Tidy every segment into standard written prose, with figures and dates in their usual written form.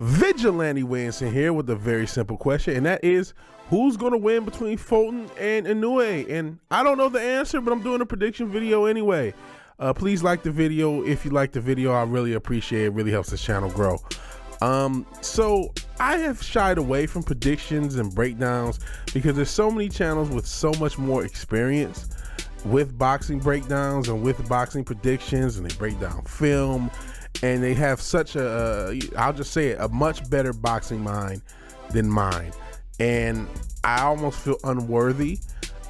Vigilante Williamson here with a very simple question, and that is, who's going to win between Fulton and Inoue? And I don't know the answer, but I'm doing a prediction video anyway. Please like the video. If you like the video, I really appreciate it. It really helps the channel grow. So I have shied away from predictions and breakdowns because there's so many channels with so much more experience with boxing breakdowns and with boxing predictions, and they break down film. And they have such I'll just say it, a much better boxing mind than mine. And I almost feel unworthy,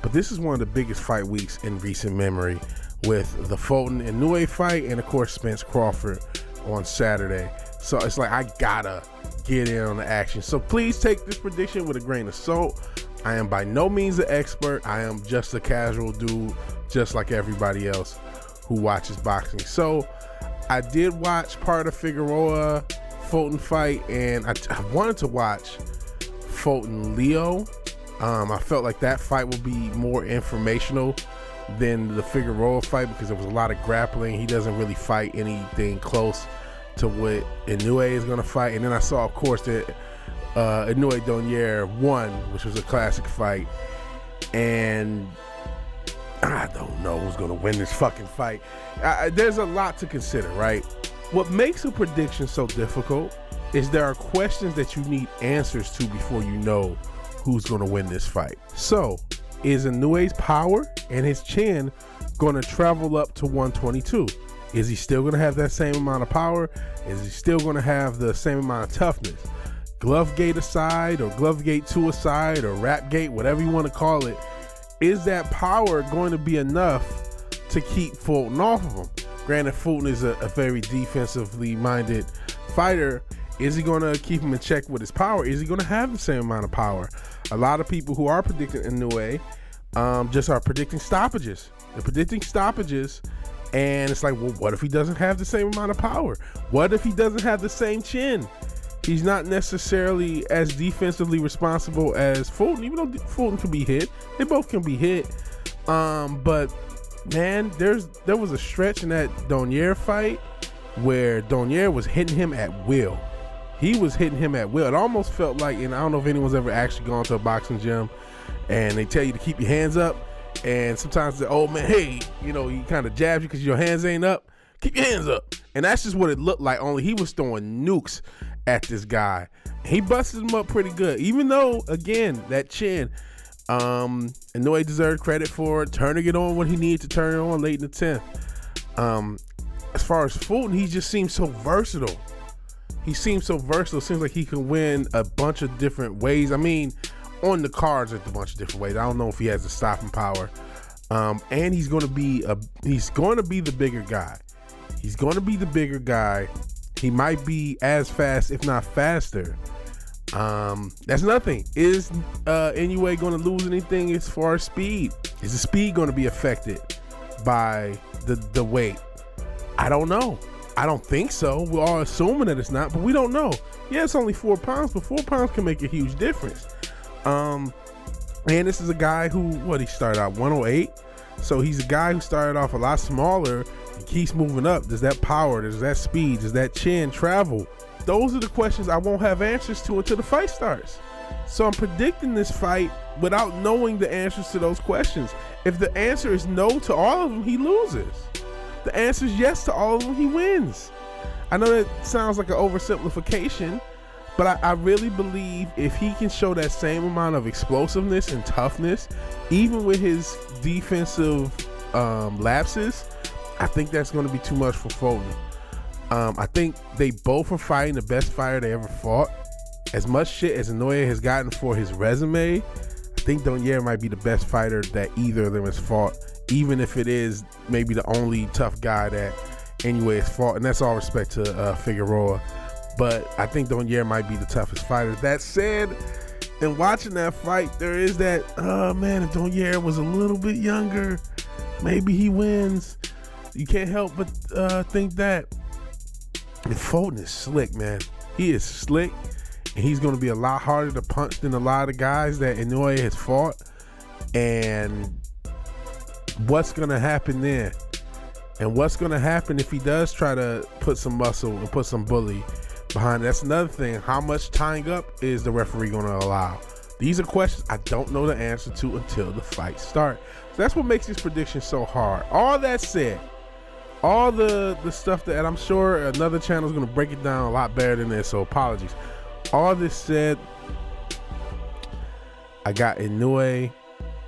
but this is one of the biggest fight weeks in recent memory with the Fulton and Inoue fight, and of course Spence Crawford on Saturday. So it's like, I gotta get in on the action. So please take this prediction with a grain of salt. I am by no means an expert. I am just a casual dude, just like everybody else who watches boxing. So I did watch part of Figueroa Fulton fight, and I wanted to watch Fulton Leo. I felt like that fight would be more informational than the Figueroa fight because there was a lot of grappling. He doesn't really fight anything close to what Inoue is going to fight. And then I saw, of course, that Inoue Donier won, which was a classic fight. And I don't know who's going to win this fucking fight. There's a lot to consider, right? What makes a prediction so difficult is there are questions that you need answers to before you know who's going to win this fight. So, is Inoue's power and his chin going to travel up to 122? Is he still going to have that same amount of power? Is he still going to have the same amount of toughness? Glove gate aside, or glove gate 2 aside, or rap gate, whatever you want to call it, is that power going to be enough to keep Fulton off of him? Granted, Fulton is a very defensively minded fighter. Is he going to keep him in check with his power? Is he going to have the same amount of power? A lot of people who are predicting Inoue just are predicting stoppages. They're predicting stoppages, and it's like, well, what if he doesn't have the same amount of power? What if he doesn't have the same chin? He's not necessarily as defensively responsible as Fulton, even though Fulton can be hit. They both can be hit. But man, there was a stretch in that Donier fight where Donier was hitting him at will. He was hitting him at will. It almost felt like, and I don't know if anyone's ever actually gone to a boxing gym and they tell you to keep your hands up, and sometimes the old man, hey, you know, he kind of jabs you because your hands ain't up. Keep your hands up. And that's just what it looked like, only he was throwing nukes at this guy. He busted him up pretty good, even though, again, that chin, Inoue deserved credit for turning it on when he needed to turn it on late in the 10th. As far as Fulton, he just seems so versatile. He seems so versatile. Seems like he can win a bunch of different ways. I mean, on the cards, it's a bunch of different ways. I don't know if he has the stopping power. And he's going to be the bigger guy. He's going to be the bigger guy. He might be as fast, if not faster. That's nothing. Is Inoue going to lose anything as far as speed? Is the speed going to be affected by the weight? I don't know. I don't think so. We're all assuming that it's not, but we don't know. Yeah, it's only 4 pounds, but 4 pounds can make a huge difference. And this is a guy who, he started out 108. So he's a guy who started off a lot smaller and keeps moving up. Does that power, does that speed, does that chin travel? Those are the questions I won't have answers to until the fight starts. So I'm predicting this fight without knowing the answers to those questions. If the answer is no to all of them, he loses. The answer is yes to all of them, he wins. I know that sounds like an oversimplification, but I really believe if he can show that same amount of explosiveness and toughness, even with his defensive lapses, I think that's going to be too much for Fulton. I think they both are fighting the best fighter they ever fought. As much shit as Inoue has gotten for his resume, I think Donier might be the best fighter that either of them has fought, even if it is maybe the only tough guy that Inoue has fought. And that's all respect to Figueroa. But I think Donier might be the toughest fighter. That said, in watching that fight, there is that, man, if Donier was a little bit younger, maybe he wins. You can't help but think that. And Fulton is slick, man. He is slick, and he's going to be a lot harder to punch than a lot of guys that Inoue has fought. And what's going to happen there? And what's going to happen if he does try to put some muscle and put some bully behind it. That's another thing. How much tying up is the referee going to allow? These are questions I don't know the answer to until the fight starts. So that's what makes these predictions so hard. All that said, all the stuff that, and I'm sure another channel is going to break it down a lot better than this, so apologies. All this said, I got Inoue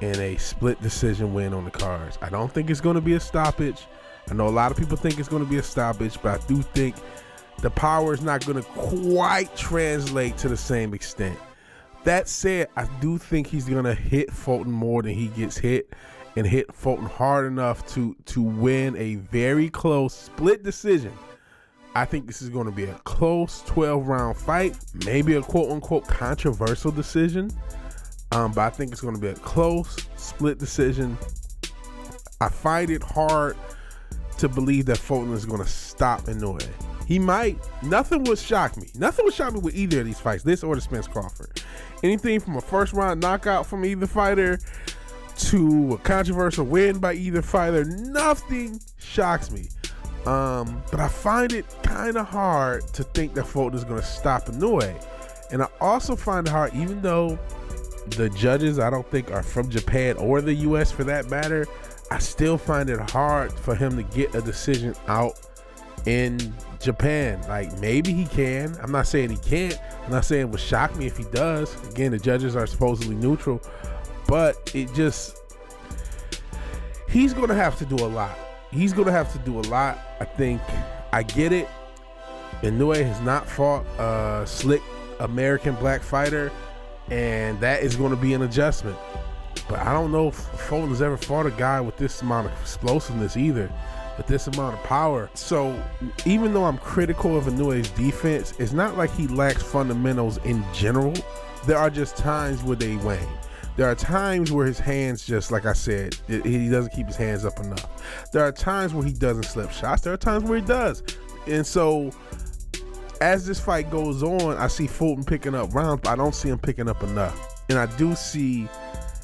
in a split decision win on the cards. I don't think it's going to be a stoppage. I know a lot of people think it's going to be a stoppage, but I do think the power is not going to quite translate to the same extent. That said, I do think he's going to hit Fulton more than he gets hit, and hit Fulton hard enough to win a very close split decision. I think this is going to be a close 12-round fight, maybe a quote-unquote controversial decision, but I think it's going to be a close split decision. I find it hard to believe that Fulton is going to stop Inoue. He might. Nothing would shock me. Nothing would shock me with either of these fights, this or the Spence Crawford. Anything from a first-round knockout from either fighter to a controversial win by either fighter, nothing shocks me. But I find it kind of hard to think that Fulton is going to stop Inoue. And I also find it hard, even though the judges I don't think are from Japan or the US for that matter, I still find it hard for him to get a decision out in Japan. Like, maybe he can. I'm not saying he can't. I'm not saying it would shock me if he does. Again, the judges are supposedly neutral, but it just, he's going to have to do a lot. He's going to have to do a lot. I think I get it. Inoue has not fought a slick American black fighter, and that is going to be an adjustment. But I don't know if Fulton has ever fought a guy with this amount of explosiveness either, with this amount of power. So even though I'm critical of Inoue's defense, it's not like he lacks fundamentals in general. There are just times where they wane. There are times where his hands, just like I said, he doesn't keep his hands up enough. There are times where he doesn't slip shots. There are times where he does. And so as this fight goes on, I see Fulton picking up rounds, but I don't see him picking up enough. And I do see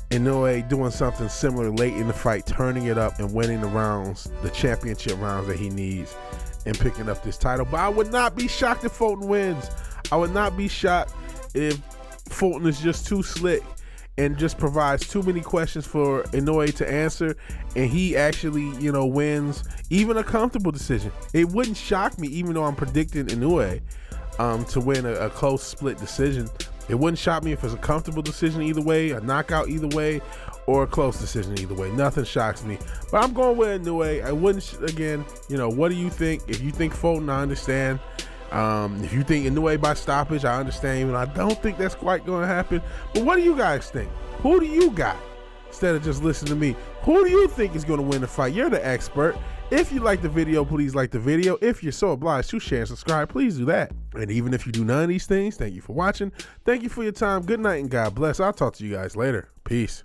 Inoue doing something similar late in the fight, turning it up and winning the rounds, the championship rounds that he needs, and picking up this title. But I would not be shocked if Fulton wins. I would not be shocked if Fulton is just too slick and just provides too many questions for Inoue to answer, and he actually, wins even a comfortable decision. It wouldn't shock me, even though I'm predicting Inoue to win a close split decision. It wouldn't shock me if it's a comfortable decision either way, a knockout either way, or a close decision either way. Nothing shocks me. But I'm going with Inoue. I wouldn't, again, what do you think? If you think Fulton, I understand. If you think Inoue by stoppage, I understand. And I don't think that's quite going to happen. But what do you guys think? Who do you got? Instead of just listening to me, who do you think is going to win the fight? You're the expert. If you like the video, please like the video. If you're so obliged to share and subscribe, please do that. And even if you do none of these things, thank you for watching. Thank you for your time. Good night and God bless. I'll talk to you guys later. Peace.